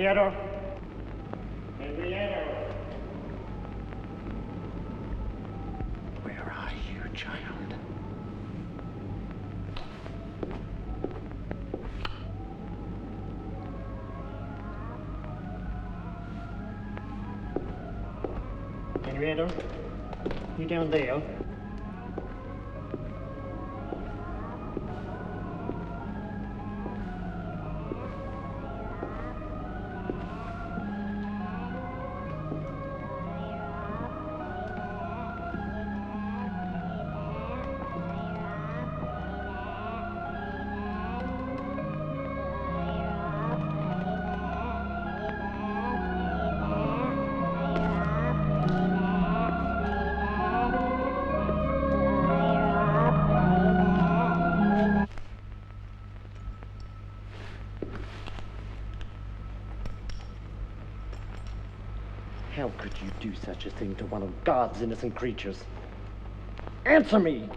Henrietta? Henrietta? Where are you, child? Henrietta? You down there? How could you do such a thing to one of God's innocent creatures? Answer me!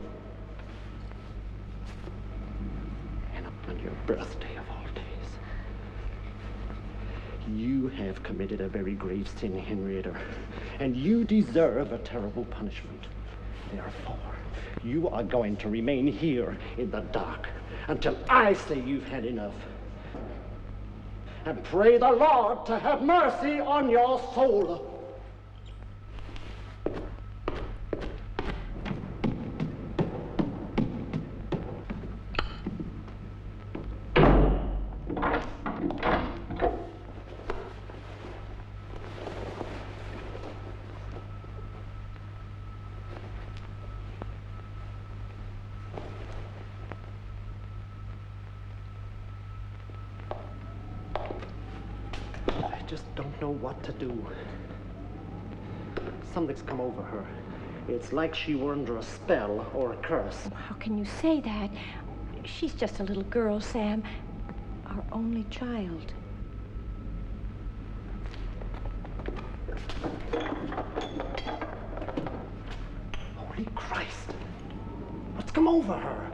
And on your birthday of all days. You have committed a very grave sin, Henrietta, and you deserve a terrible punishment. Therefore, you are going to remain here in the dark until I say you've had enough. And pray the Lord to have mercy on your soul. I just don't know what to do. Something's come over her. It's like she were under a spell or a curse. How can you say that? She's just a little girl, Sam. Our only child. Holy Christ! What's come over her?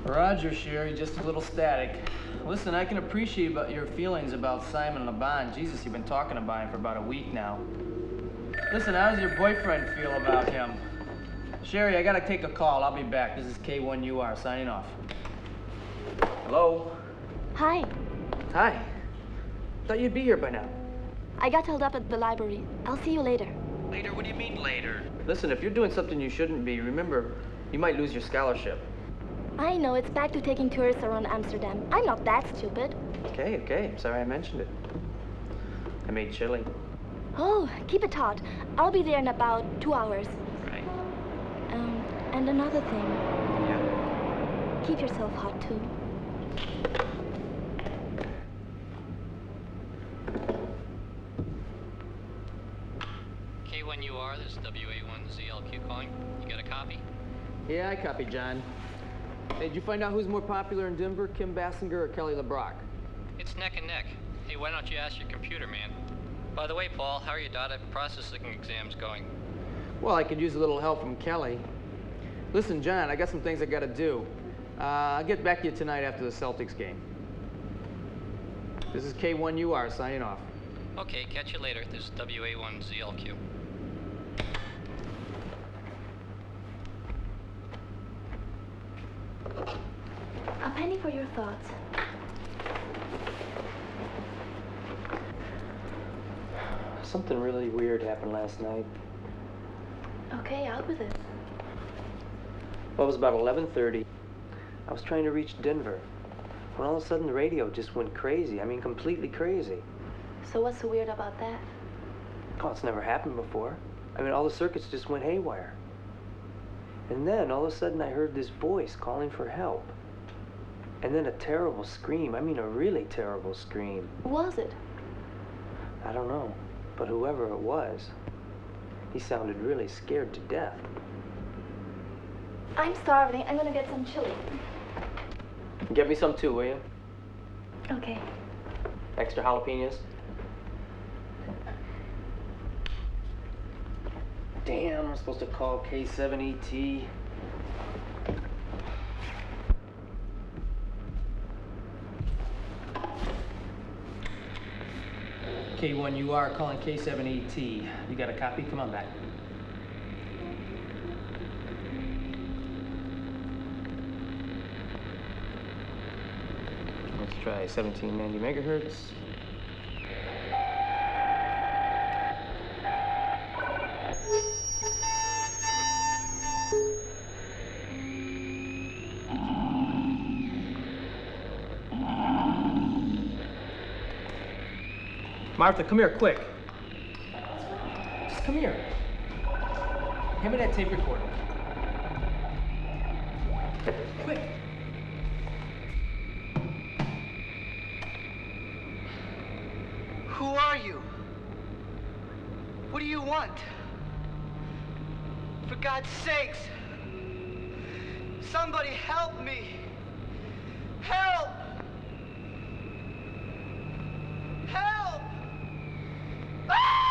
Roger, Sherry, just a little static. Listen, I can appreciate your feelings about Simon LeBon. Jesus, you've been talking about him for about a week now. Listen, how does your boyfriend feel about him? Sherry, I gotta take a call. I'll be back. This is K1UR signing off. Hello? Hi. Hi. Thought you'd be here by now. I got held up at the library. I'll see you later. Later? What do you mean later? Listen, if you're doing something you shouldn't be, remember, you might lose your scholarship. I know, it's back to taking tourists around Amsterdam. I'm not that stupid. Okay. I'm sorry I mentioned it. I made chili. Oh, keep it hot. I'll be there in about 2 hours. Right. And another thing. Yeah? Keep yourself hot, too. K1UR, this is WA1ZLQ calling. You got a copy? Yeah, I copy, John. Hey, did you find out who's more popular in Denver, Kim Basinger or Kelly LeBrock? It's neck and neck. Hey, why don't you ask your computer, man? By the way, Paul, how are your data processing exams going? Well, I could use a little help from Kelly. Listen, John, I got some things I gotta do. I'll get back to you tonight after the Celtics game. This is K1UR signing off. Okay, catch you later. This is WA1ZLQ. A penny for your thoughts. Something really weird happened last night. Okay, out with it. Well, it was about 11:30. I was trying to reach Denver when all of a sudden the radio just went crazy. I mean, completely crazy. So what's so weird about that? Oh, it's never happened before. I mean, all the circuits just went haywire. And then all of a sudden I heard this voice calling for help. And then a terrible scream. I mean, a really terrible scream. Who was it? I don't know, but whoever it was, he sounded really scared to death. I'm starving. I'm gonna get some chili. Get me some too, will you? Okay. Extra jalapenos? Damn, I'm supposed to call K7ET. K1UR calling K7ET. You got a copy? Come on back. Let's try 1790 megahertz. Martha, come here, quick. Just come here. Hand me that tape recorder. Quick. Who are you? What do you want? For God's sakes, somebody help me. Help! Help! Ah!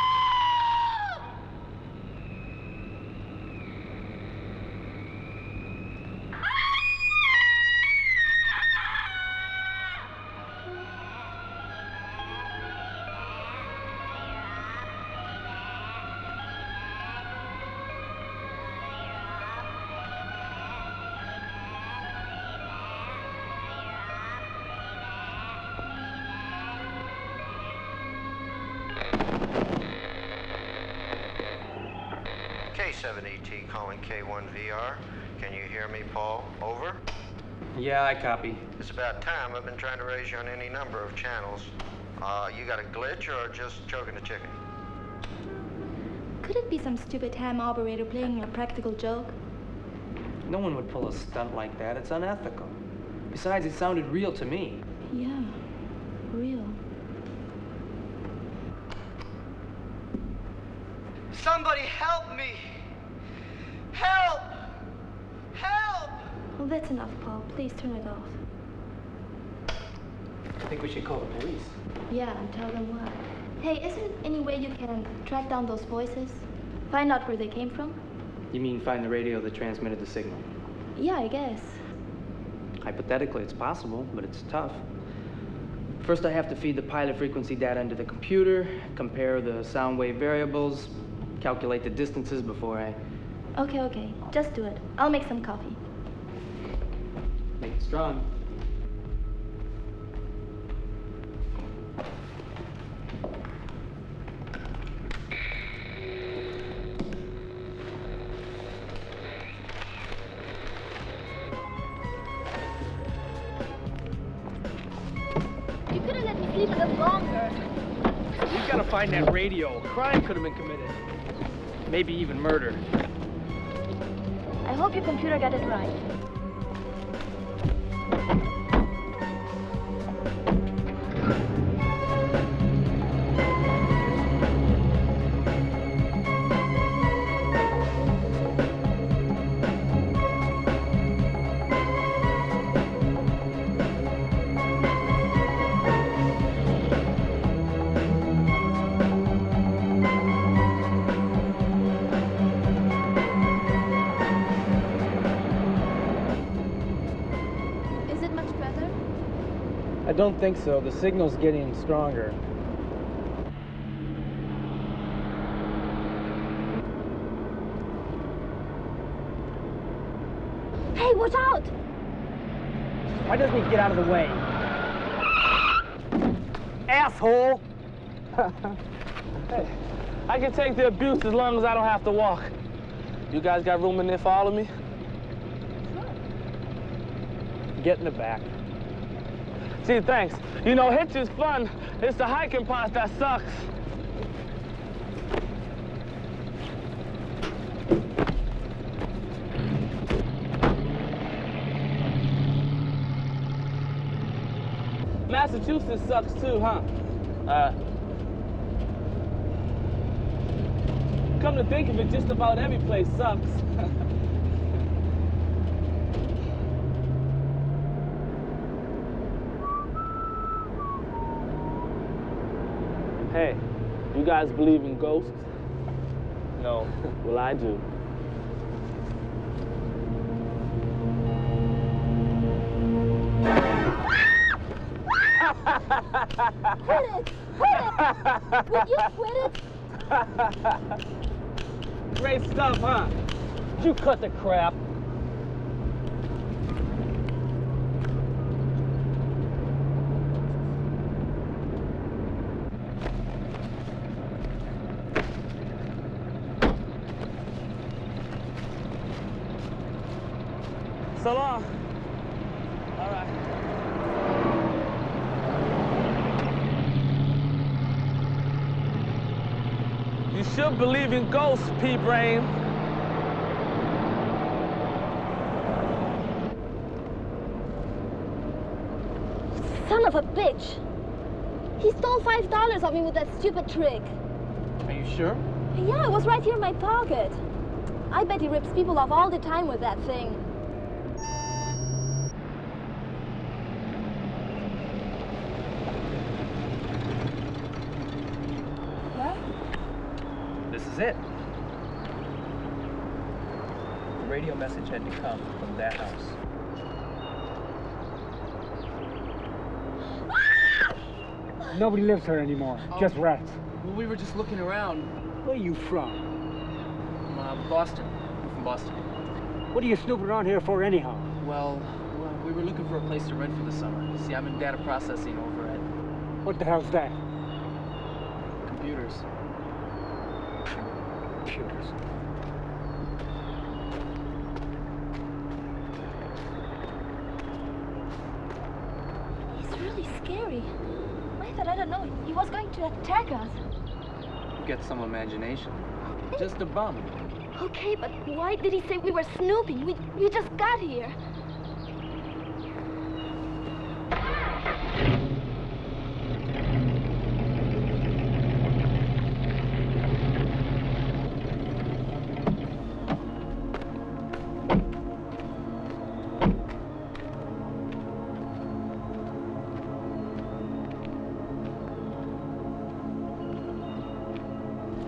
K7ET calling K1VR. Can you hear me, Paul? Over. Yeah, I copy. It's about time. I've been trying to raise you on any number of channels. You got a glitch or just choking a chicken? Could it be some stupid ham operator playing a practical joke? No one would pull a stunt like that. It's unethical. Besides, it sounded real to me. Yeah, real. Somebody help me! Help! Help! Well, that's enough, Paul. Please turn it off. I think we should call the police. Yeah, and tell them what. Hey, isn't there any way you can track down those voices? Find out where they came from? You mean find the radio that transmitted the signal? Yeah, I guess. Hypothetically, it's possible, but it's tough. First, I have to feed the pilot frequency data into the computer, compare the sound wave variables, calculate the distances before I... Okay. Just do it. I'll make some coffee. Make it strong. You could have let me sleep a little longer. We've got to find that radio. A crime could have been committed. Maybe even murder. I hope your computer got it right. I don't think so. The signal's getting stronger. Hey, watch out! Why doesn't he get out of the way? Asshole! Hey, I can take the abuse as long as I don't have to walk. You guys got room in there for all of me? Get in the back. Gee, thanks. You know, hitch is fun. It's the hiking part that sucks. Massachusetts sucks too, huh? Come to think of it, just about every place sucks. Hey, you guys believe in ghosts? No. Well, I do. Quit it! Would you quit it? Great stuff, huh? You cut the crap. So long. All right. You should believe in ghosts, pea-brain. Son of a bitch! He stole $5 off me with that stupid trick. Are you sure? Yeah, it was right here in my pocket. I bet he rips people off all the time with that thing. What? This is it. The radio message had to come from that house. Nobody lives here anymore, just rats. Well, we were just looking around. Where are you from? Boston. I'm from Boston. What are you snooping around here for anyhow? Well, we were looking for a place to rent for the summer. See, I'm in data processing over at What the hell's that? computers. Computers. He's really scary. I thought, I don't know, he was going to attack us. Get some imagination. Just a bum. Okay, but why did he say we were snooping? We just got here.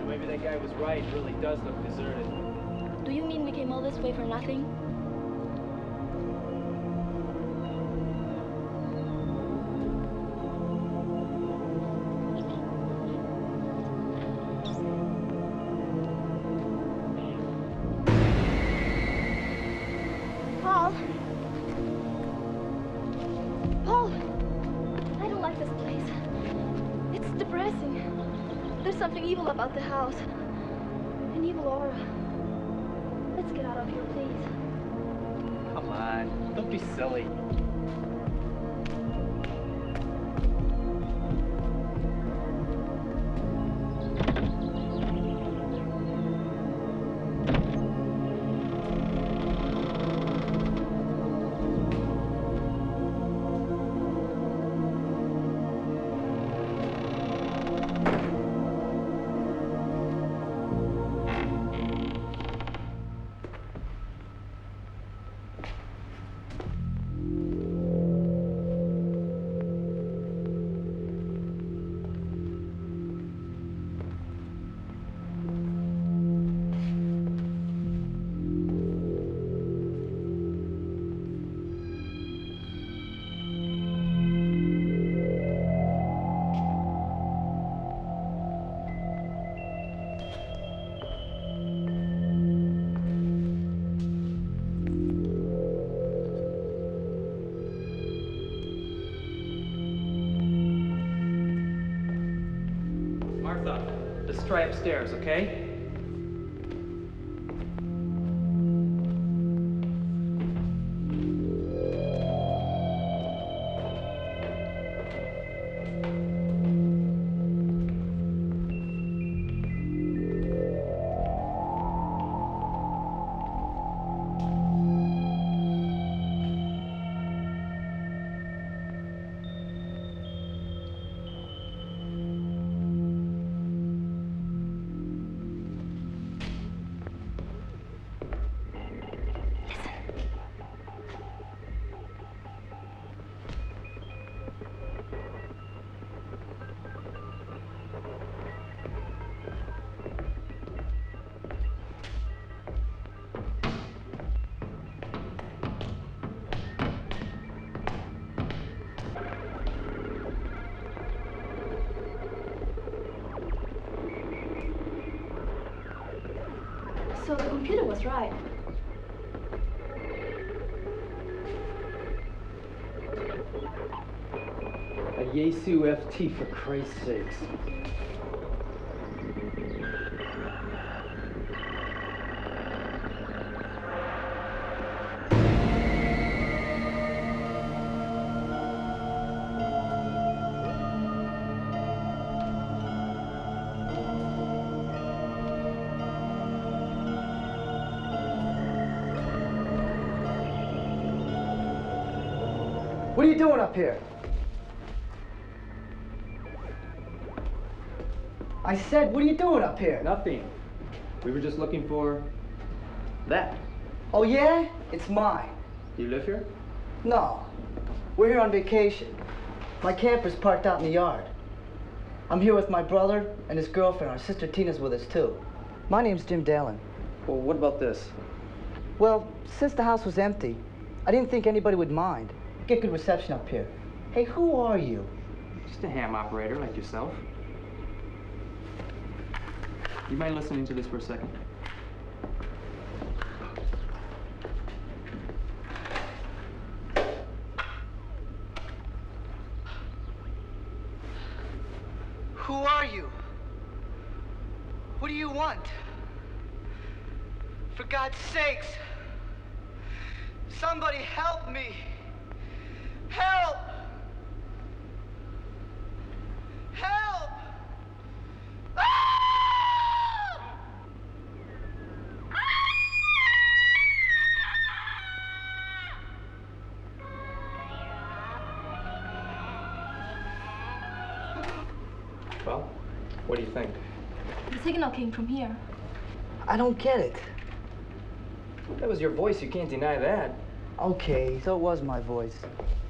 Maybe that guy was right. It really does look deserted. Do you mean we came all this way for nothing? depressing. There's something evil about the house. An evil aura. Let's get out of here, please. Come on, don't be silly. Let's try upstairs, okay? So the computer was right. A Yesu FT, for Christ's sakes. What are you doing up here? I said, what are you doing up here? Nothing. We were just looking for that. Oh, yeah? It's mine. You live here? No. We're here on vacation. My camper's parked out in the yard. I'm here with my brother and his girlfriend. Our sister Tina's with us, too. My name's Jim Dallin. Well, what about this? Well, since the house was empty, I didn't think anybody would mind. Get good reception up here. Hey, who are you? Just a ham operator like yourself. You mind listening to this for a second? Who are you? What do you want? For God's sakes, somebody help me! Help! Help! Ah! Well, what do you think? The signal came from here. I don't get it. That was your voice, you can't deny that. Okay, so it was my voice.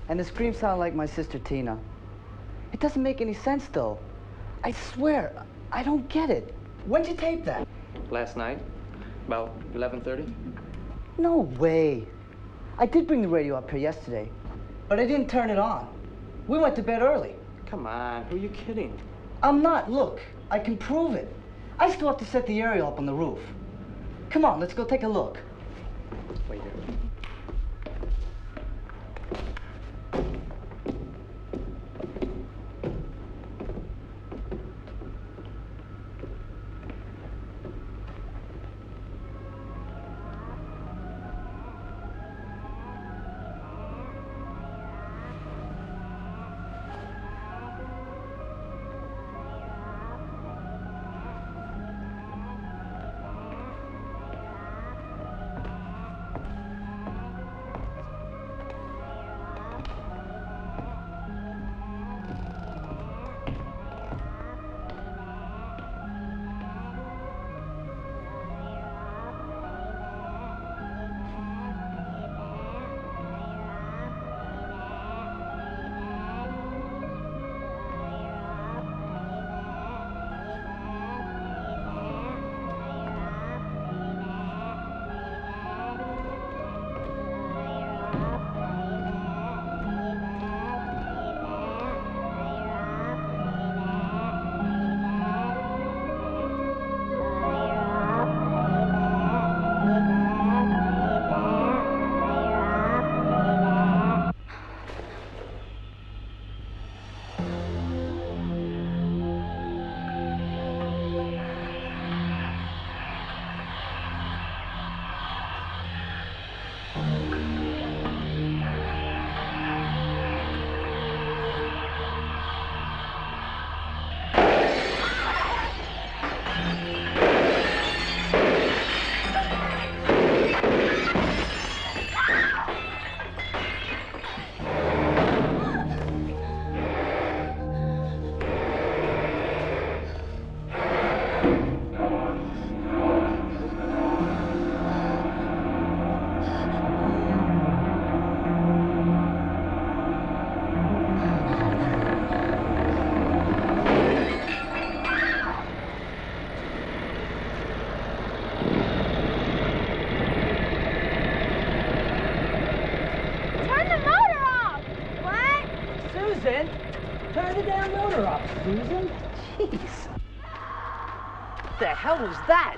And the scream sounded like my sister Tina. It doesn't make any sense, though. I swear, I don't get it. When'd you tape that? Last night, about 11:30. No way. I did bring the radio up here yesterday, but I didn't turn it on. We went to bed early. Come on, who are you kidding? I'm not. Look, I can prove it. I still have to set the aerial up on the roof. Come on, let's go take a look. Wait here. Susan! Turn the damn motor off, Susan. Jeez. What the hell was that?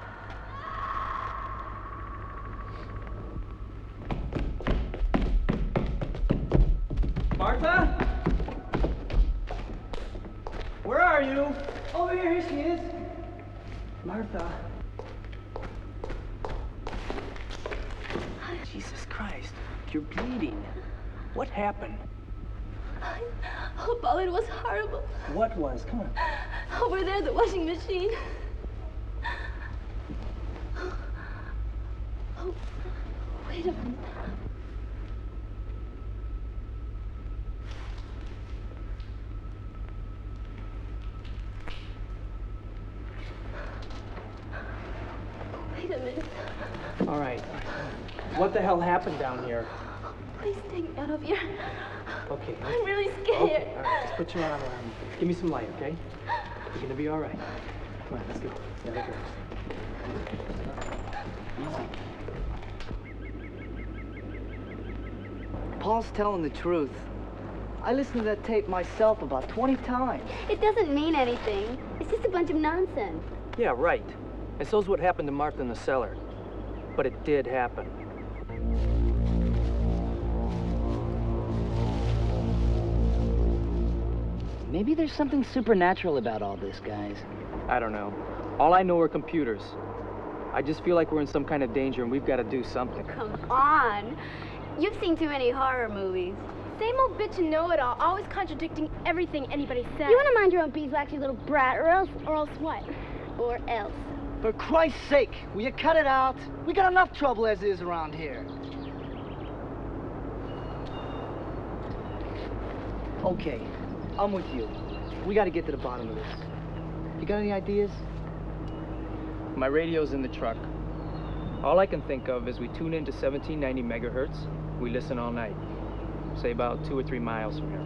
Martha? Where are you? Over here, here she is. Martha. Jesus Christ, you're bleeding. What happened? Oh, Paul, it was horrible. What was? Come on. Over there, the washing machine. Oh, wait a minute. Wait a minute. All right. What the hell happened down here? Please take me out of here. Okay. I'm really scared. Okay, all right. Just put your arm around me. Give me some light, okay? You're gonna be all right. Come on, let's go. Yeah, let's go. Easy. Paul's telling the truth. I listened to that tape myself about 20 times. It doesn't mean anything. It's just a bunch of nonsense. Yeah, right. And so's what happened to Martha in the cellar. But it did happen. Maybe there's something supernatural about all this, guys. I don't know. All I know are computers. I just feel like we're in some kind of danger and we've got to do something. Come on. You've seen too many horror movies. Same old bitch and know-it-all, always contradicting everything anybody says. You want to mind your own beeswax, you little brat, or else what? Or else. For Christ's sake, will you cut it out? We got enough trouble as is around here. Okay, I'm with you. We got to get to the bottom of this. You got any ideas? My radio's in the truck. All I can think of is we tune into 1790 megahertz. We listen all night. Say about 2 or 3 miles from here.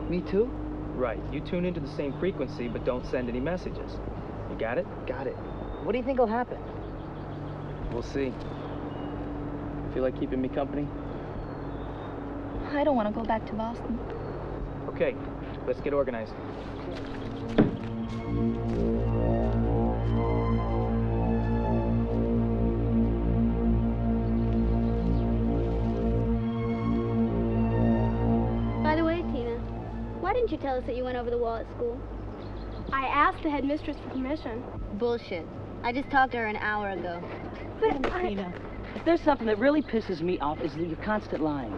Me too? Right. You tune into the same frequency, but don't send any messages. You got it? Got it. What do you think will happen? We'll see. Feel like keeping me company? I don't want to go back to Boston. Okay, let's get organized. By the way, Tina, why didn't you tell us that you went over the wall at school? I asked the headmistress for permission. Bullshit. I just talked to her an hour ago. But Tina, if there's something that really pisses me off is your constant lying.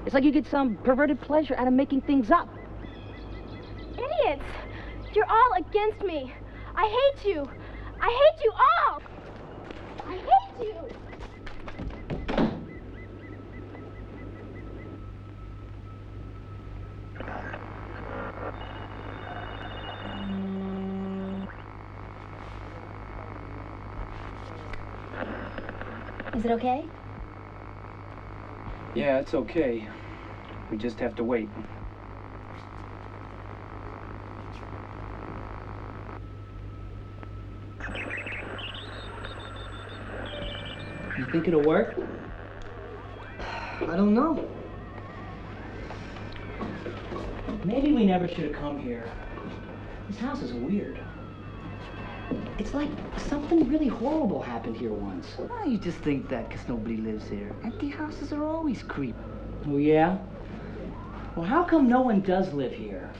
It's like you get some perverted pleasure out of making things up. idiots! You're all against me. I hate you. I hate you all. I hate you. Is it okay? Yeah, it's okay. We just have to wait. You think it'll work? I don't know. Maybe we never should have come here. This house is weird. It's like something really horrible happened here once. Oh, you just think that because nobody lives here. Empty houses are always creepy. Oh, yeah? Well, how come no one does live here?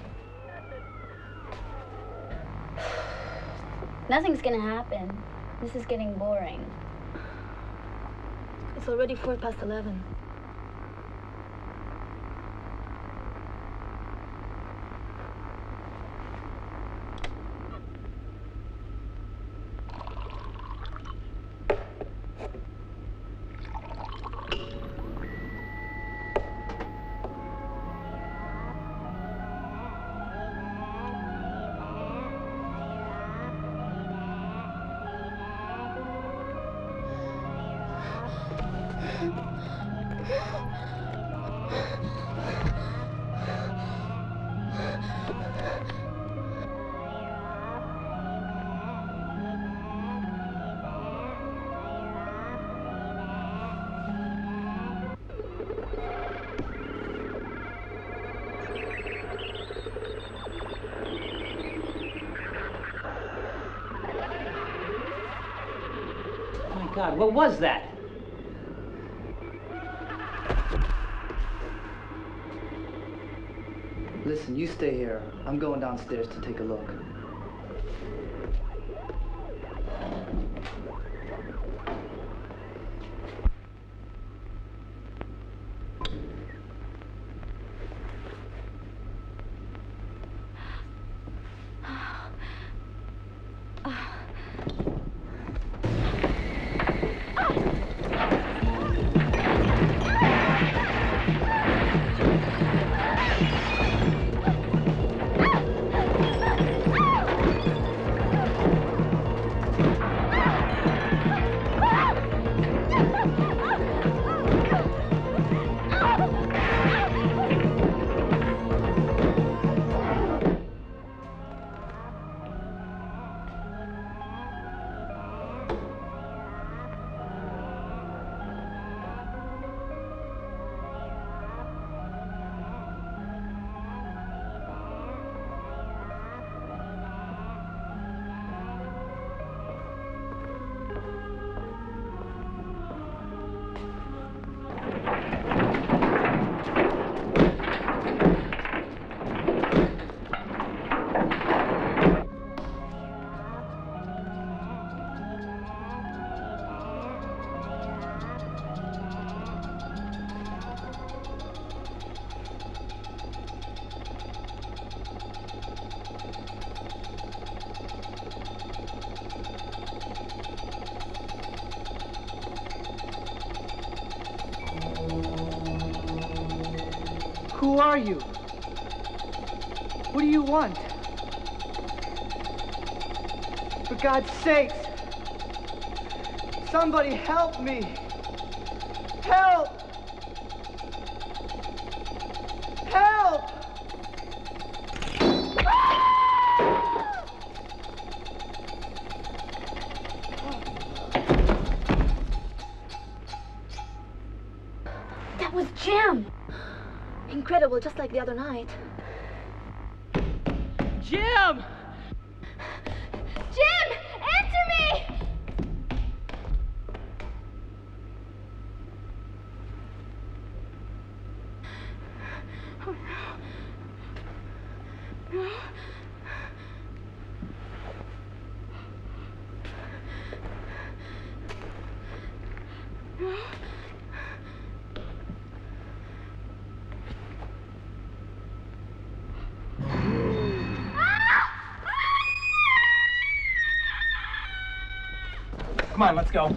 Nothing's gonna happen. This is getting boring. It's already 11:04. God, what was that? Listen, you stay here. I'm going downstairs to take a look. Who are you? What do you want? For God's sakes, somebody help me! Help! Help! That was Jim. Incredible, just like the other night. Jim! Jim! Answer me! Oh, no. No. No. Come on, let's go.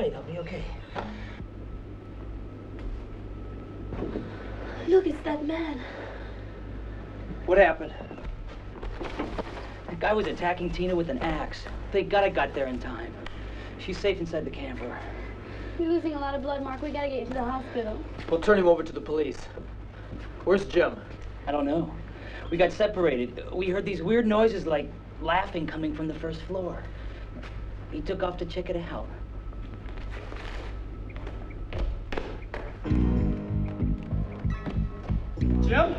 right. I'll be okay. Look, it's that man. What happened? The guy was attacking Tina with an axe. Thank God I got there in time. She's safe inside the camper. You're losing a lot of blood, Mark. We gotta get you to the hospital. We'll turn him over to the police. Where's Jim? I don't know. We got separated. We heard these weird noises like laughing coming from the first floor. He took off to check it out. Jim?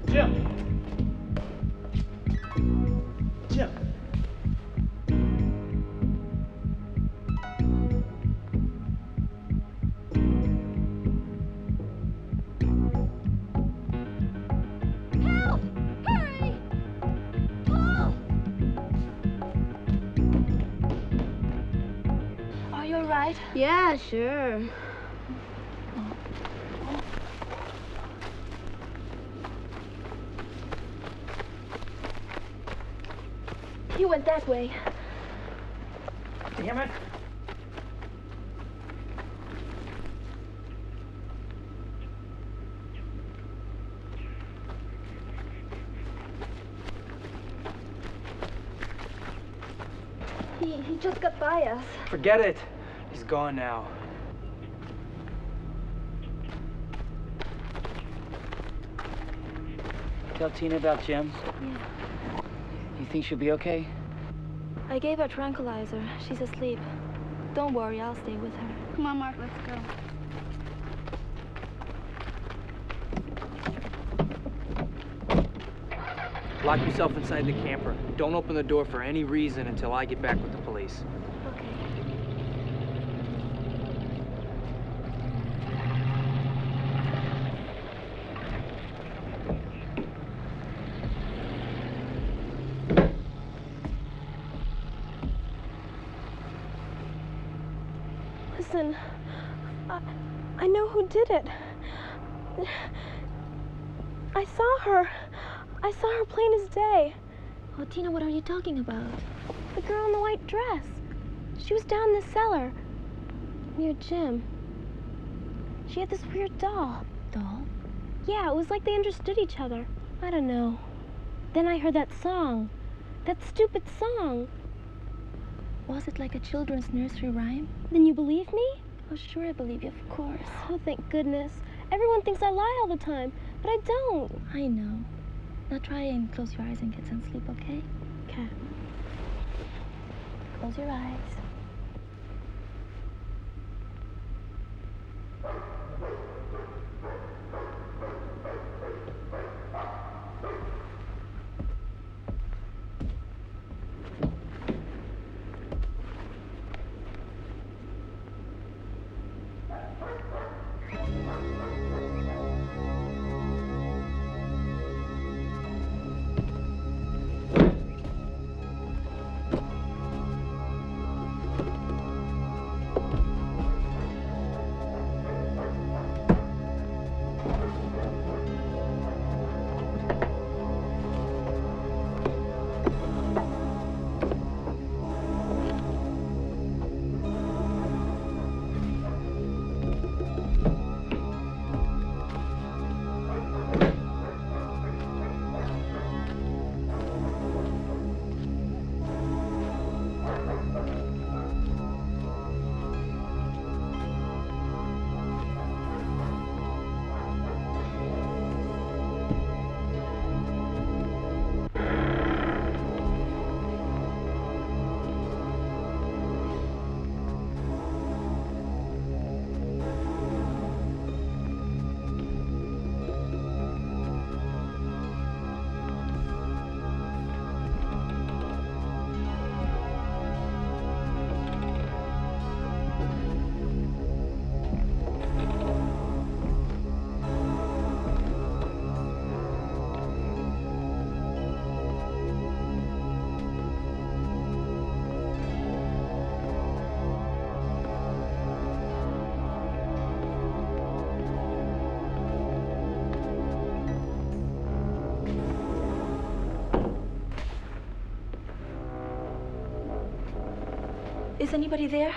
Jim? Jim? Help! Hurry! Paul! Are you all right? Yeah, sure. He went that way. Damn it. He just got by us. Forget it. He's gone now. Tell Tina about Jim? Yeah. You think she'll be okay? I gave her a tranquilizer. She's asleep. Don't worry, I'll stay with her. Come on, Mark, let's go. Lock yourself inside the camper. Don't open the door for any reason until I get back with the police. Okay. Listen, I know who did it. I saw her. I saw her plain as day. Oh, Tina, what are you talking about? The girl in the white dress. She was down in the cellar near Jim. She had this weird doll. Doll? Yeah, it was like they understood each other. I don't know. Then I heard that song. That stupid song. Was it like a children's nursery rhyme? Then you believe me? Oh, sure, I believe you, of course. Oh, thank goodness. Everyone thinks I lie all the time, but I don't. I know. Now try and close your eyes and get some sleep, okay? Okay. Close your eyes. Is anybody there?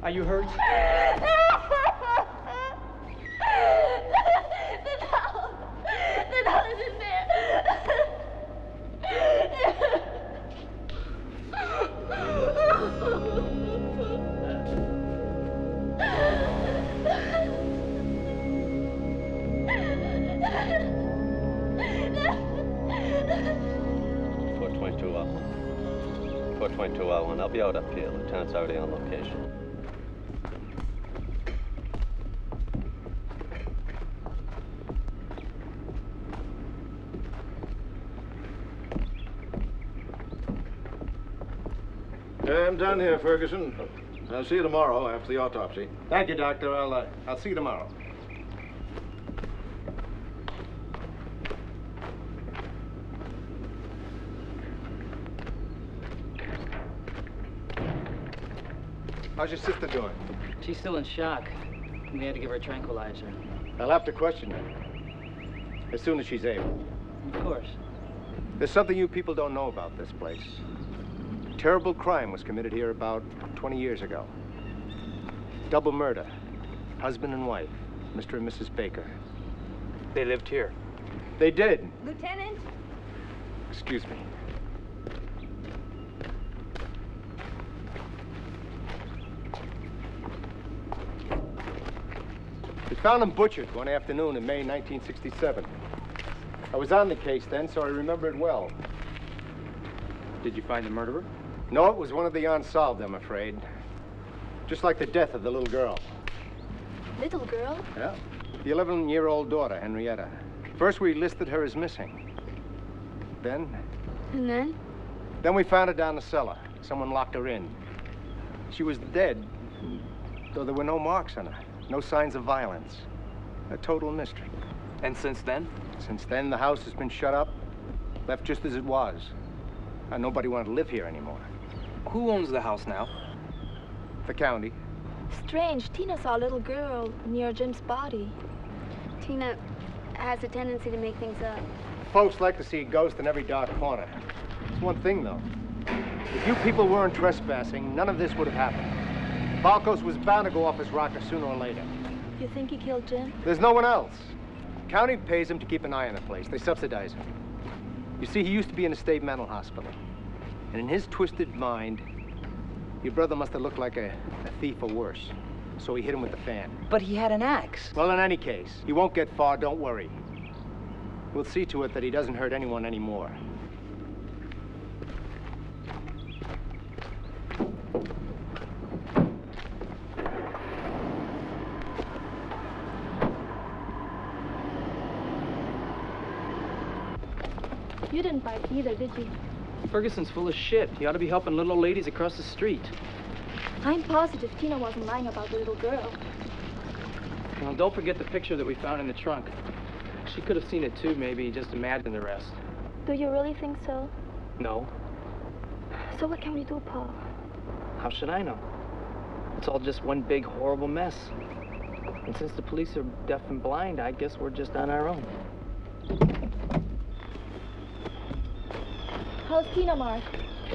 Are you hurt? The doll is in there. 42201. I'll be out up here. Lieutenant's already on location. I'm done here, Ferguson. I'll see you tomorrow after the autopsy. Thank you, Doctor. I'll see you tomorrow. How's your sister doing? She's still in shock. We had to give her a tranquilizer. I'll have to question her as soon as she's able. Of course. There's something you people don't know about this place. A terrible crime was committed here about 20 years ago. Double murder. Husband and wife, Mr. and Mrs. Baker. They lived here. They did. Lieutenant? Excuse me. We found them butchered one afternoon in May 1967. I was on the case then, so I remember it well. Did you find the murderer? No, it was one of the unsolved, I'm afraid. Just like the death of the little girl. Little girl? Yeah. The 11-year-old daughter, Henrietta. First, we listed her as missing. Then? And then? Then we found her down the cellar. Someone locked her in. She was dead, though there were no marks on her. No signs of violence. A total mystery. And since then? Since then, the house has been shut up, left just as it was. And nobody wanted to live here anymore. Who owns the house now? The county. Strange. Tina saw a little girl near Jim's body. Tina has a tendency to make things up. Folks like to see a ghost in every dark corner. It's one thing, though. If you people weren't trespassing, none of this would have happened. Balkos was bound to go off his rocker sooner or later. You think he killed Jim? There's no one else. County pays him to keep an eye on the place. They subsidize him. You see, he used to be in a state mental hospital. And in his twisted mind, your brother must have looked like a thief or worse. So he hit him with the fan. But he had an axe. Well, in any case, he won't get far, don't worry. We'll see to it that he doesn't hurt anyone anymore. You didn't bite either, did you? Ferguson's full of shit. He ought to be helping little old ladies across the street. I'm positive Tina wasn't lying about the little girl. Well, don't forget the picture that we found in the trunk. She could have seen it too, maybe, just imagined the rest. Do you really think so? No. So what can we do, Paul? How should I know? It's all just one big, horrible mess. And since the police are deaf and blind, I guess we're just on our own. How's Tina, Mark?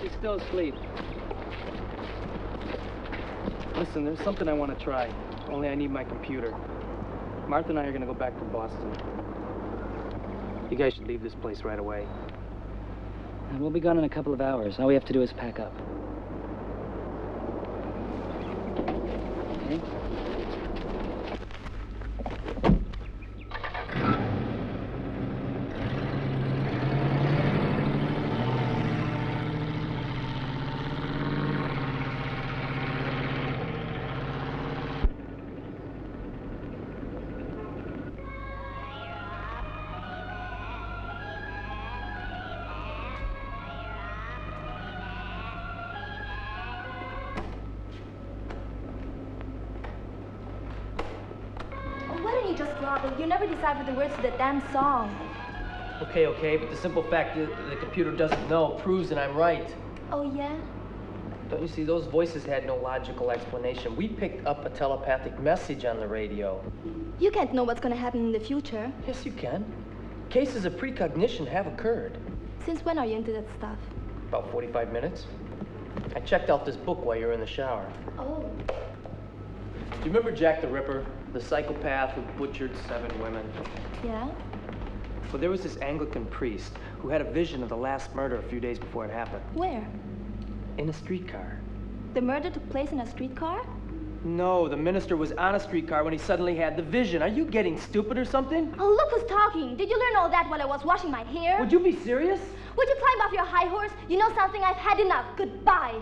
She's still asleep. Listen, there's something I want to try. Only I need my computer. Martha and I are going to go back to Boston. You guys should leave this place right away. And we'll be gone in a couple of hours. All we have to do is pack up. Okay? You never deciphered the words to the damn song. Okay, but the simple fact that the computer doesn't know proves that I'm right. Oh, yeah? Don't you see, those voices had no logical explanation. We picked up a telepathic message on the radio. You can't know what's going to happen in the future. Yes, you can. Cases of precognition have occurred. Since when are you into that stuff? About 45 minutes. I checked out this book while you were in the shower. Oh. Do you remember Jack the Ripper? The psychopath who butchered 7 women. Yeah? Well, there was this Anglican priest who had a vision of the last murder a few days before it happened. Where? In a streetcar. The murder took place in a streetcar? No, the minister was on a streetcar when he suddenly had the vision. Are you getting stupid or something? Oh, look who's talking. Did you learn all that while I was washing my hair? Would you be serious? Would you climb off your high horse? You know something? I've had enough. Goodbye.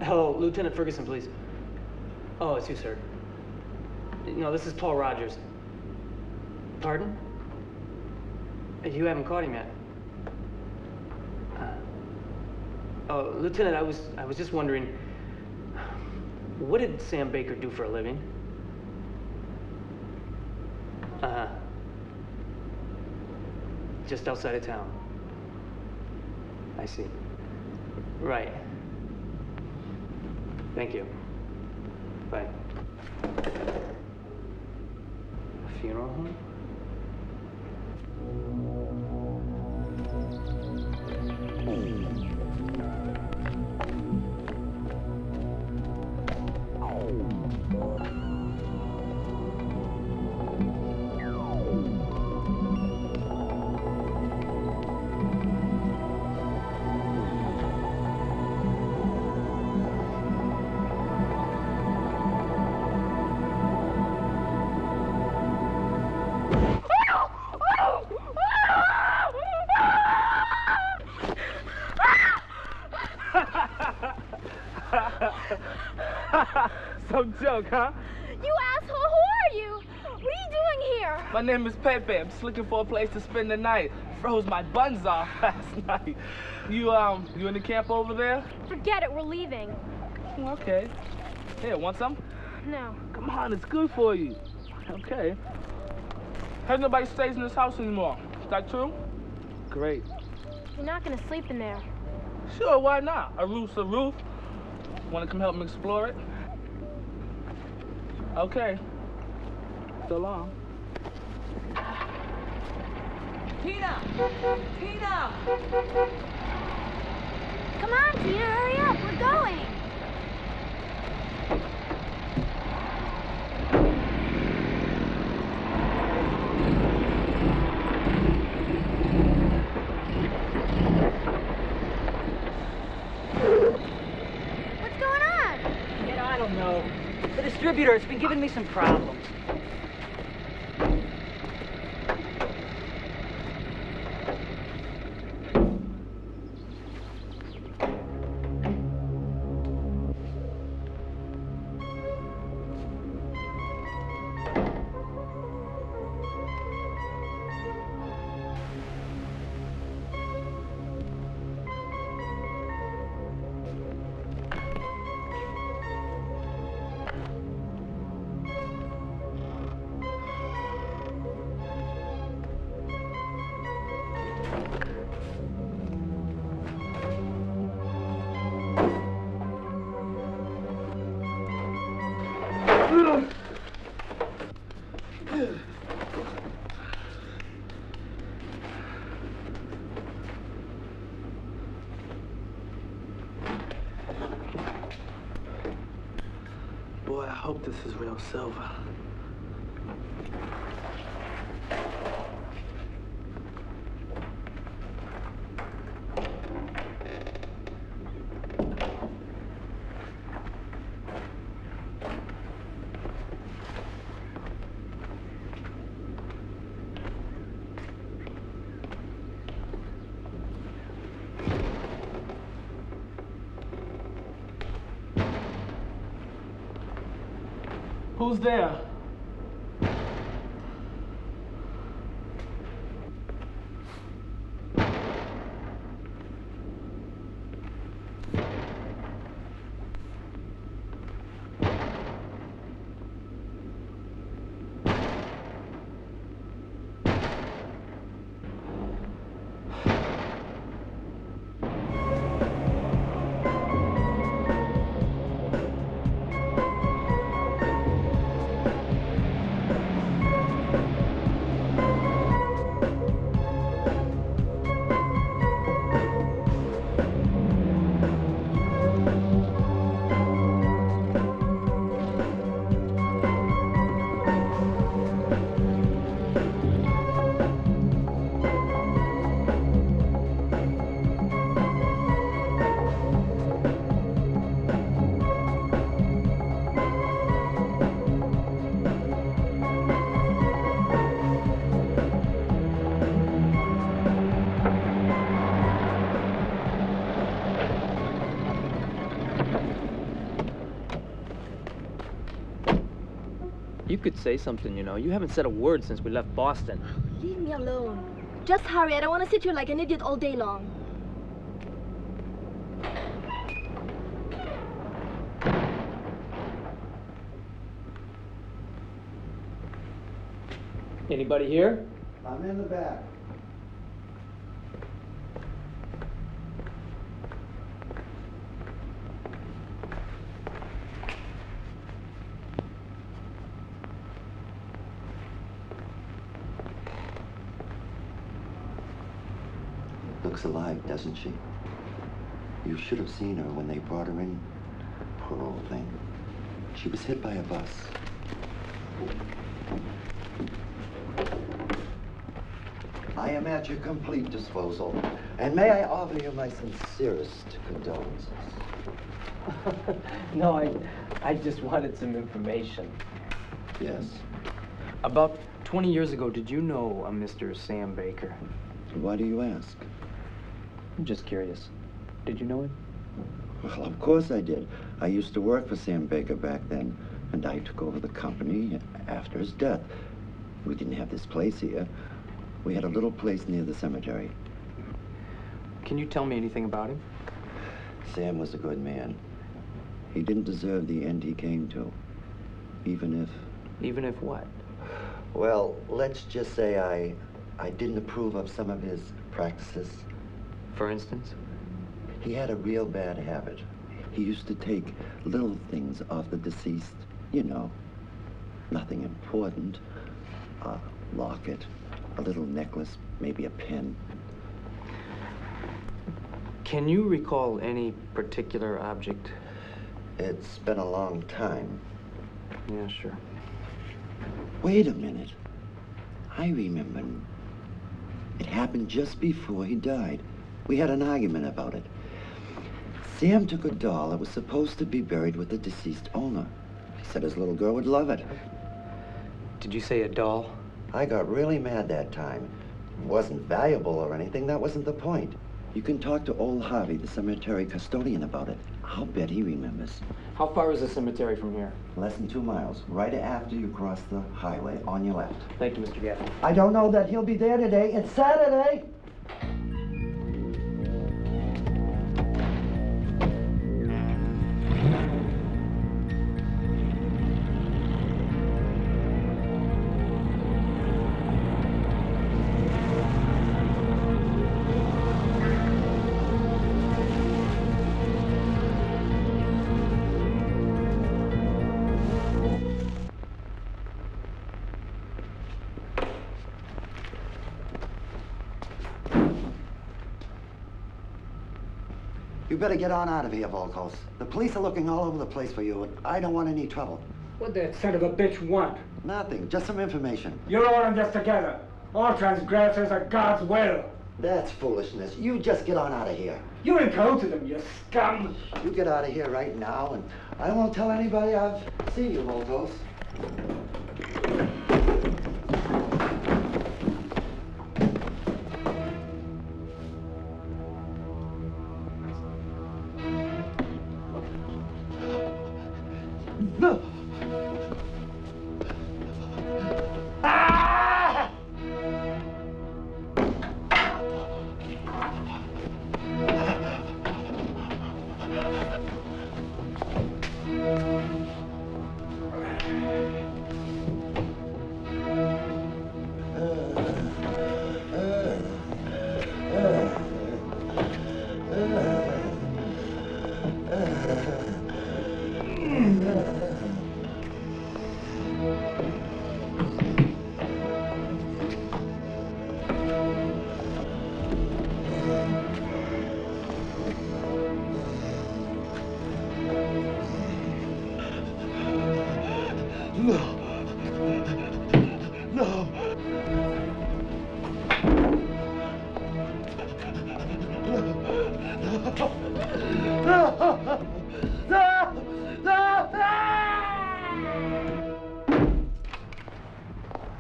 Hello, Lieutenant Ferguson, please. Oh, it's you, sir. No, this is Paul Rogers. Pardon? You haven't caught him yet. Oh, Lieutenant, I was just wondering, what did Sam Baker do for a living? just outside of town. I see. Right. Thank you. Bye. A funeral home? Some joke, huh? You asshole, who are you? What are you doing here? My name is Pepe. I'm just looking for a place to spend the night. Froze my buns off last night. You in the camp over there? Forget it, we're leaving. Okay. Here, want some? No. Come on, it's good for you. Okay. Heard nobody stays in this house anymore. Is that true? Great. You're not gonna sleep in there. Sure, why not? A roof's a roof. Want to come help me explore it? Okay. So long. Tina! Tina! Come on, Tina, hurry up, we're going. What's going on? Yeah, I don't know. The distributor has been giving me some problems. Boy, I hope this is real silver. Who's there? You could say something, you know. You haven't said a word since we left Boston. Leave me alone. Just hurry. I don't want to sit here like an idiot all day long. Anybody here? I'm in the back. Looks alive, doesn't she? You should have seen her when they brought her in. Poor old thing. She was hit by a bus. I am at your complete disposal. And may I offer you my sincerest condolences. No, I just wanted some information. Yes. About 20 years ago, did you know a Mr. Sam Baker? Why do you ask? I'm just curious. Did you know him? Well, of course I did. I used to work for Sam Baker back then, and I took over the company after his death. We didn't have this place here. We had a little place near the cemetery. Can you tell me anything about him? Sam was a good man. He didn't deserve the end he came to, even if... Even if what? Well, let's just say I didn't approve of some of his practices. For instance? He had a real bad habit. He used to take little things off the deceased, you know, nothing important. A locket, a little necklace, maybe a pen. Can you recall any particular object? It's been a long time. Yeah, sure. Wait a minute. I remember. It happened just before he died. We had an argument about it. Sam took a doll that was supposed to be buried with the deceased owner. He said his little girl would love it. Did you say a doll? I got really mad that time. It wasn't valuable or anything. That wasn't the point. You can talk to old Harvey, the cemetery custodian, about it. I'll bet he remembers. How far is the cemetery from here? Less than 2 miles, right after you cross the highway, on your left. Thank you, Mr. Gaffney. I don't know that he'll be there today. It's Saturday. You better get on out of here, Volkos. The police are looking all over the place for you, and I don't want any trouble. What the son of a bitch want? Nothing, just some information. You're all in this together. All transgressors are God's will. That's foolishness. You just get on out of here. You ain't close to them, you scum. You get out of here right now, and I won't tell anybody I've seen you, Volkos. No! Ah!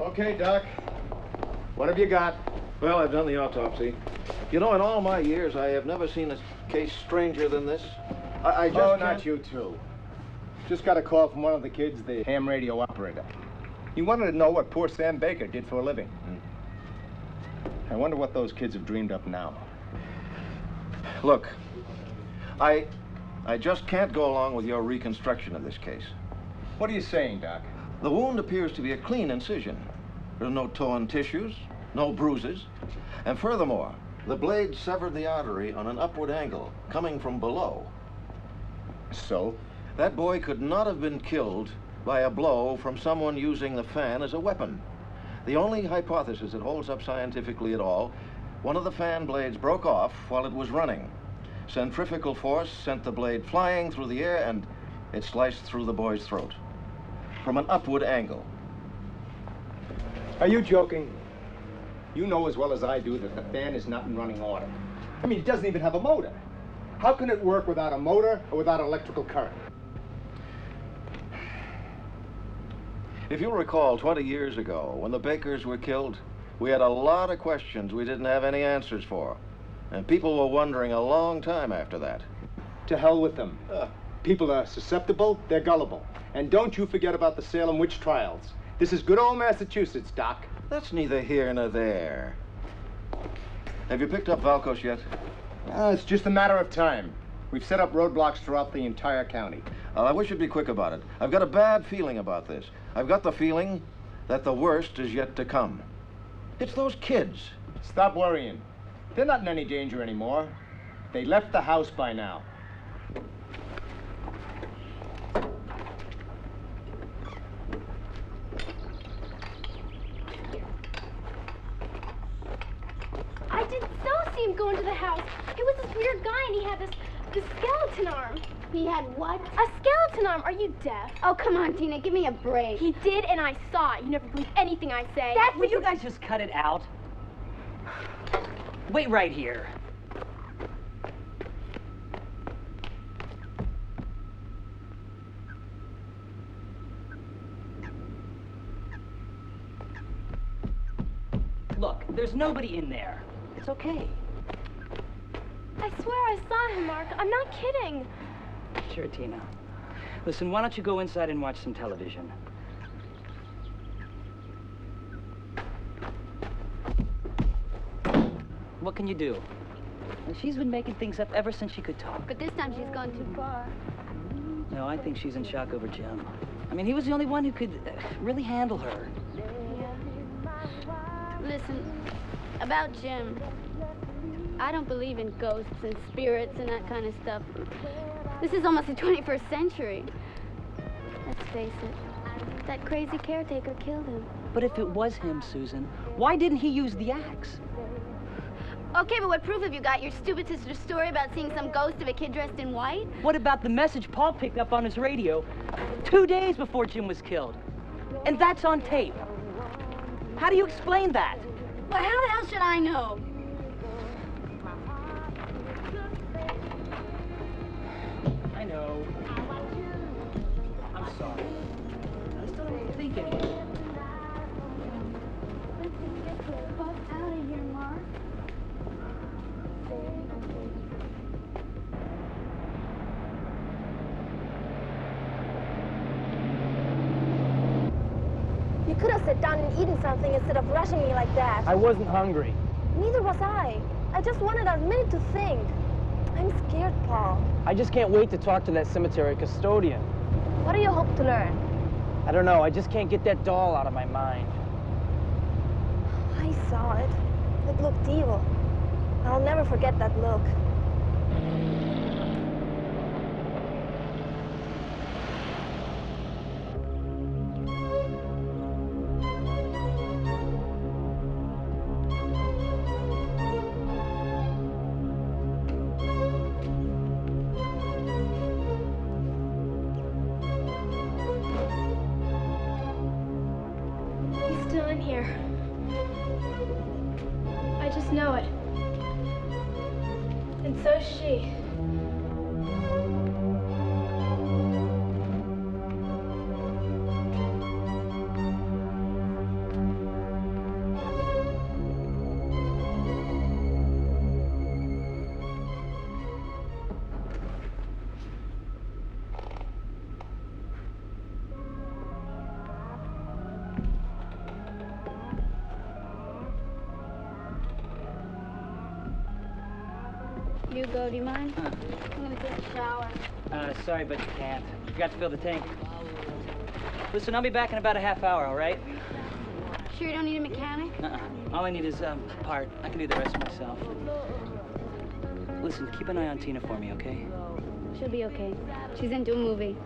Okay, Doc. What have you got? Well, I've done the autopsy. You know, in all my years, I have never seen a case stranger than this. I just Oh, can't... not you two. Just got a call from one of the kids, the ham radio operator. He wanted to know what poor Sam Baker did for a living. I wonder what those kids have dreamed up now. Look, I just can't go along with your reconstruction of this case. What are you saying, Doc? The wound appears to be a clean incision. There are no torn tissues, no bruises. And furthermore, the blade severed the artery on an upward angle, coming from below. So? That boy could not have been killed by a blow from someone using the fan as a weapon. The only hypothesis that holds up scientifically at all one of the fan blades broke off while it was running. Centrifugal force sent the blade flying through the air, and it sliced through the boy's throat from an upward angle. Are you joking? You know as well as I do that the fan is not in running order. I mean, it doesn't even have a motor. How can it work without a motor or without electrical current? If you'll recall, 20 years ago, when the Bakers were killed, we had a lot of questions we didn't have any answers for. And people were wondering a long time after that. To hell with them. People are susceptible, they're gullible. And don't you forget about the Salem witch trials. This is good old Massachusetts, Doc. That's neither here nor there. Have you picked up Valkos yet? It's just a matter of time. We've set up roadblocks throughout the entire county. Well, I wish you'd be quick about it. I've got a bad feeling about this. I've got the feeling that the worst is yet to come. It's those kids. Stop worrying. They're not in any danger anymore. They left the house by now. I did so see him go into the house. He was this weird guy, and he had this skeleton arm. He had what? A skeleton arm. Are you deaf? Oh, come on, Tina, give me a break. He did, and I saw it. You never believe anything I say. Will you guys just cut it out? Wait right here. Look, there's nobody in there. It's okay. I swear I saw him, Mark. I'm not kidding. Sure, Tina. Listen, why don't you go inside and watch some television? What can you do? Well, she's been making things up ever since she could talk. But this time she's gone too far. No, I think she's in shock over Jim. I mean, he was the only one who could really handle her. Yeah. Listen, about Jim, I don't believe in ghosts and spirits and that kind of stuff. This is almost the 21st century. Let's face it, that crazy caretaker killed him. But if it was him, Susan, why didn't he use the axe? Okay, but what proof have you got? Your stupid sister's story about seeing some ghost of a kid dressed in white? What about the message Paul picked up on his radio 2 days before Jim was killed? And that's on tape. How do you explain that? Well, how the hell should I know? I know. I'm sorry. I still don't think anything. Out of here, Mark. You could have sat down and eaten something instead of rushing me like that. I wasn't hungry. Neither was I. I just wanted a minute to think. I'm scared, Paul. I just can't wait to talk to that cemetery custodian. What do you hope to learn? I don't know. I just can't get that doll out of my mind. I saw it. It looked evil. I'll never forget that look. He's still in here. I just know it. And so is she. You go, do you mind? I'm gonna take a shower. Sorry, but you can't. You got to fill the tank. Listen, I'll be back in about a half hour, all right? Sure you don't need a mechanic? All I need is a part. I can do the rest myself. Listen, keep an eye on Tina for me, okay? She'll be okay. She's into a movie.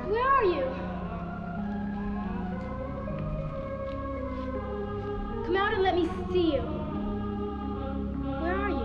Where are you? Come out and let me see you. Where are you?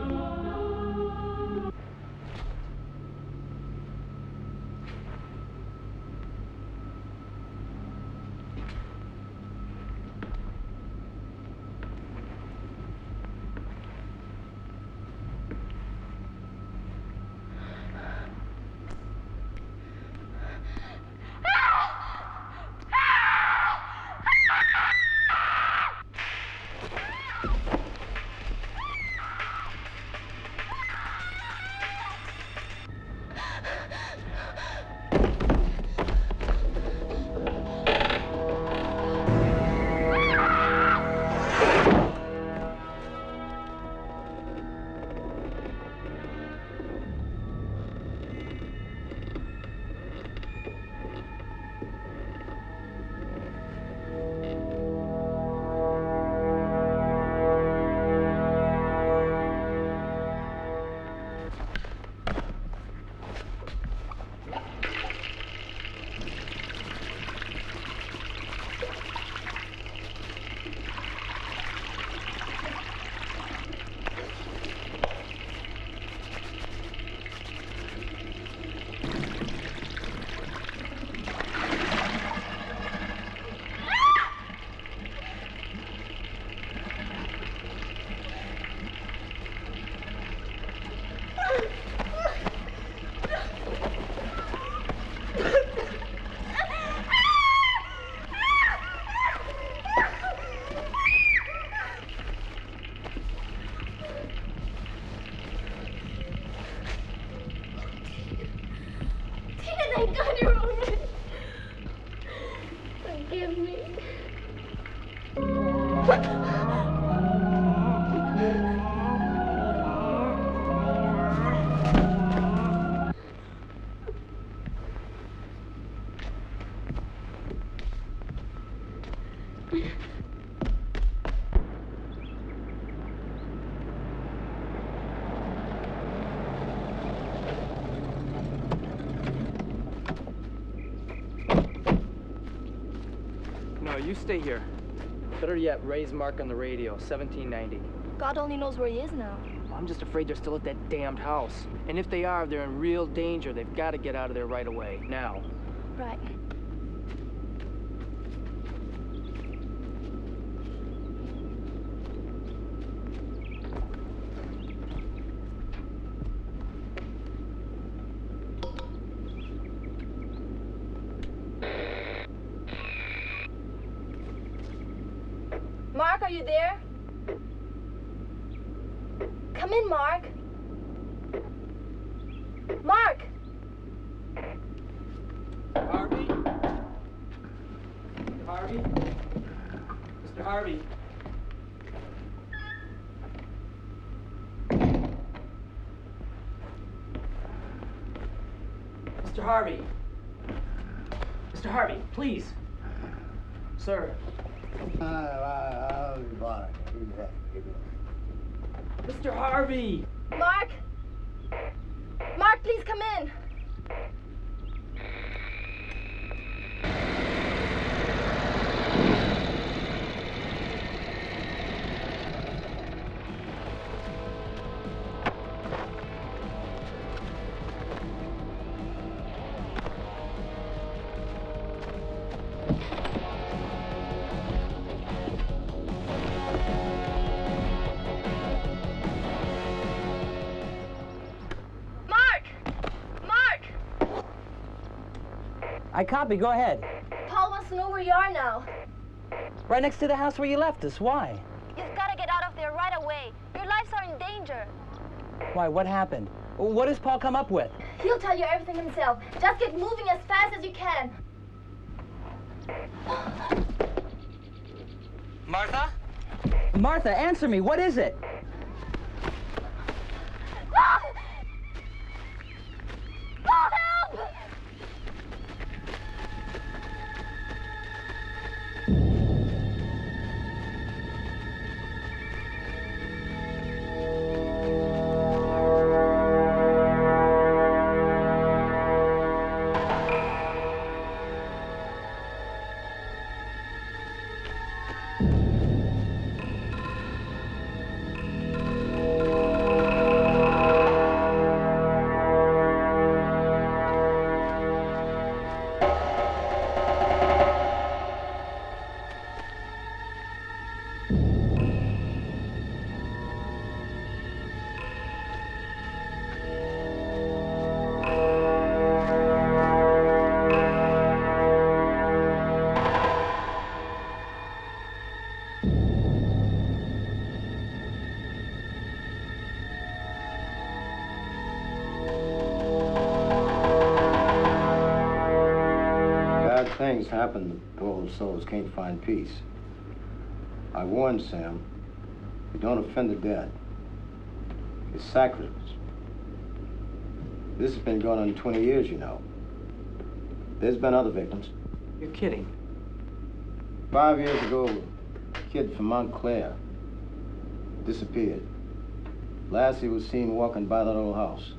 Thank God you're all right. Forgive me. No, you stay here. Better yet, raise Mark on the radio, 1790. God only knows where he is now. I'm just afraid they're still at that damned house. And if they are, they're in real danger. They've got to get out of there right away, now. Right. Mark, are you there? Come in, Mark. Mark! Harvey? Mr. Harvey? Mr. Harvey? Mr. Harvey? Mr. Harvey, please. Sir. Mr. Harvey! Mark! Mark, please come in. I copy, go ahead. Paul wants to know where you are now. Right next to the house where you left us, why? You've got to get out of there right away. Your lives are in danger. Why, what happened? What does Paul come up with? He'll tell you everything himself. Just get moving as fast as you can. Martha? Martha, answer me, what is it? Paul! Paul, help! things happen, poor souls can't find peace. I warned Sam, you don't offend the dead. It's sacrilege. This has been going on 20 years, you know. There's been other victims. You're kidding. 5 years ago, a kid from Montclair disappeared. Last he was seen walking by that old house.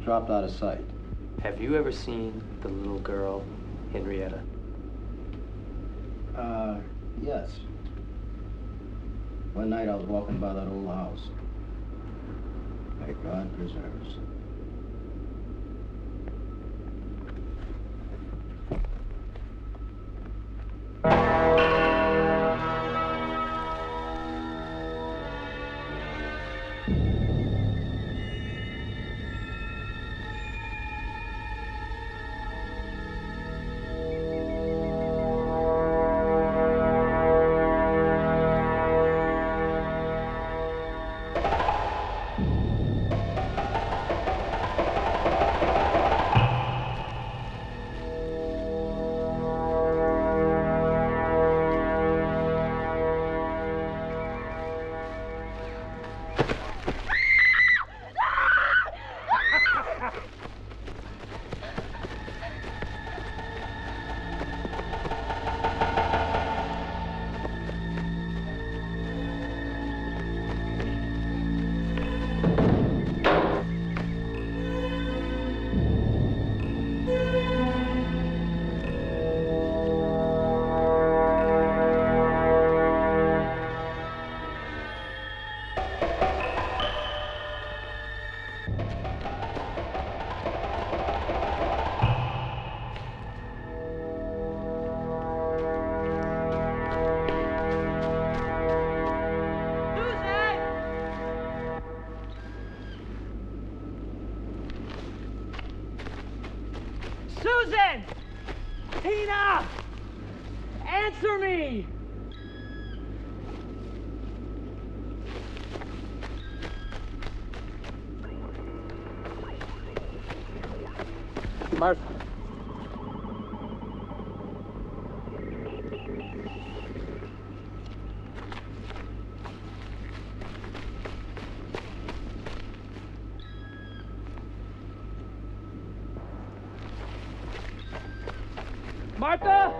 Dropped out of sight. Have you ever seen the little girl, Henrietta? Yes. One night I was walking by that old house. May God preserve us. Susan! Tina! Answer me! Martha. Martha!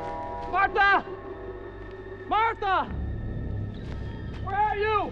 Martha! Martha! Where are you?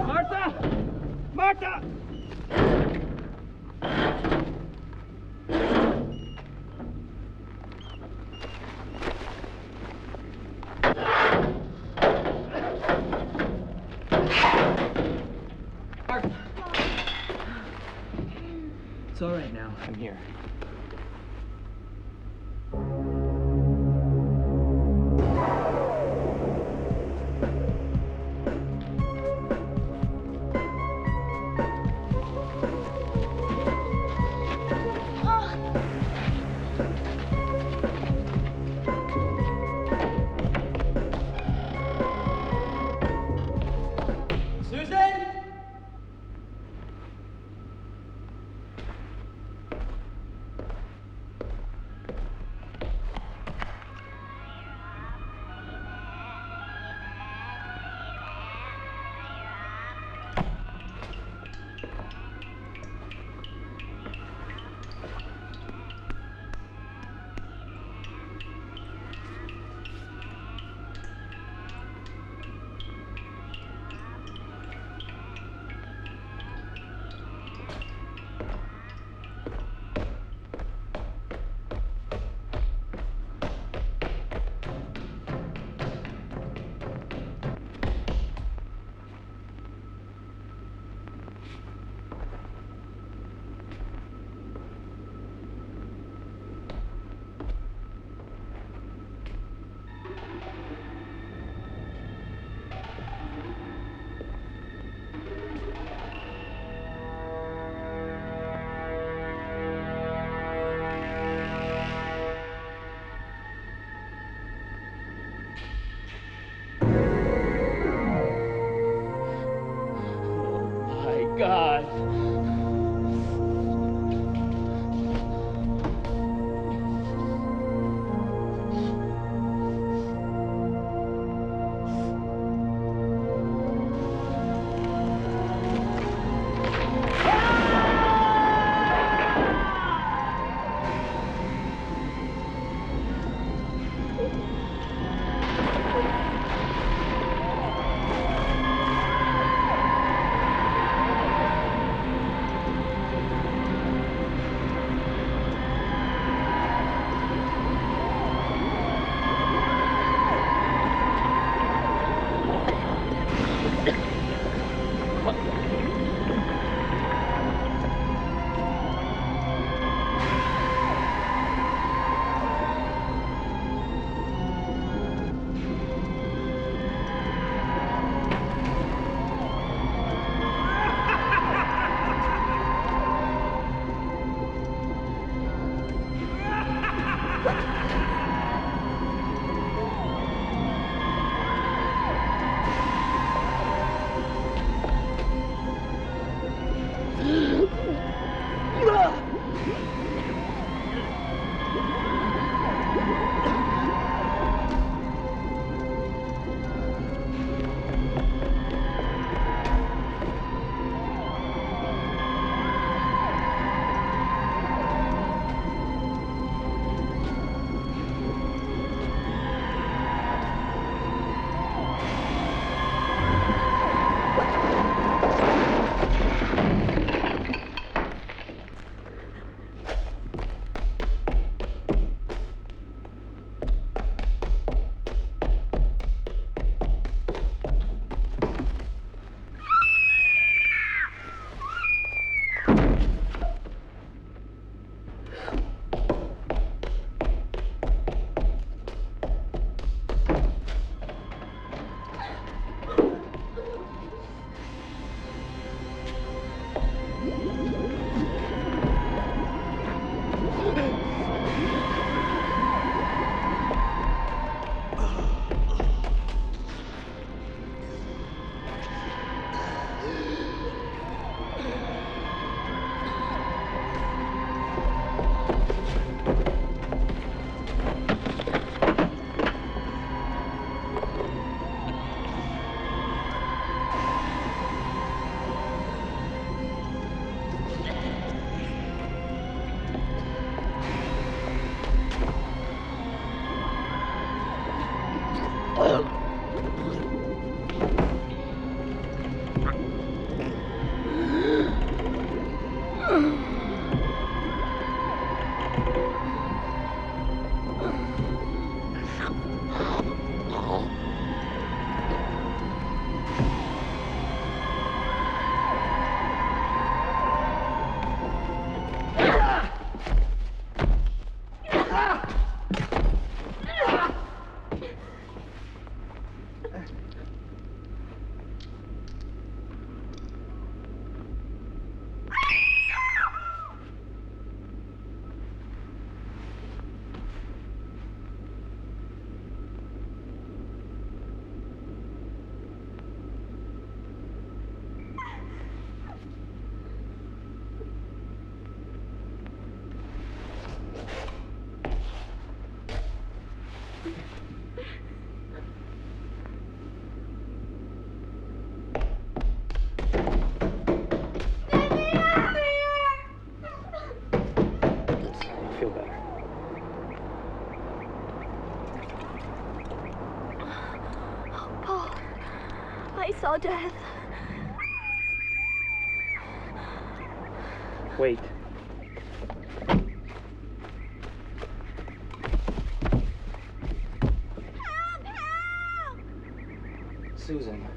Martha! Martha! It's all right now. I'm here. I'll feel better. Paul, I saw death. Wait. Susan.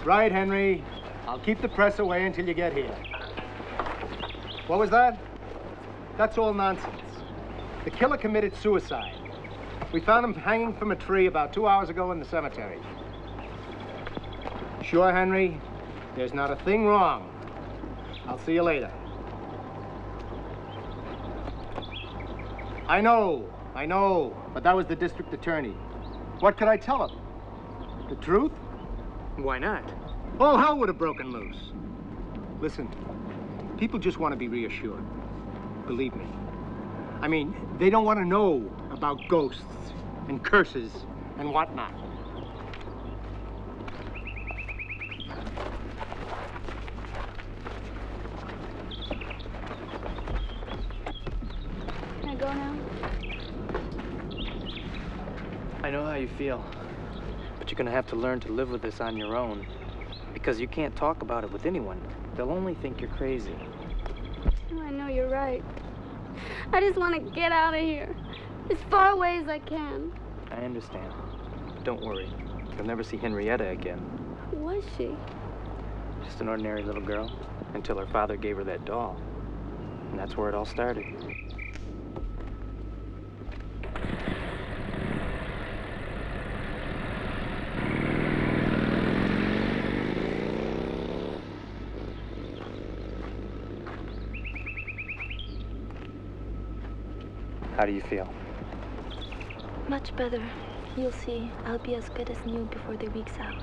Right, Henry. I'll keep the press away until you get here. What was that? That's all nonsense. The killer committed suicide. We found him hanging from a tree about 2 hours ago in the cemetery. Sure, Henry? There's not a thing wrong. I'll see you later. I know, but that was the district attorney. What could I tell him? The truth? Why not? All hell would have broken loose. Listen, people just want to be reassured. Believe me. I mean, they don't want to know about ghosts and curses and whatnot. Can I go now? I know how you feel, but you're gonna have to learn to live with this on your own, because you can't talk about it with anyone. They'll only think you're crazy. Oh, I know you're right. I just want to get out of here, as far away as I can. I understand. But don't worry. You'll never see Henrietta again. Who was she? Just an ordinary little girl, until her father gave her that doll. And that's where it all started. How do you feel? Much better. You'll see. I'll be as good as new before the week's out.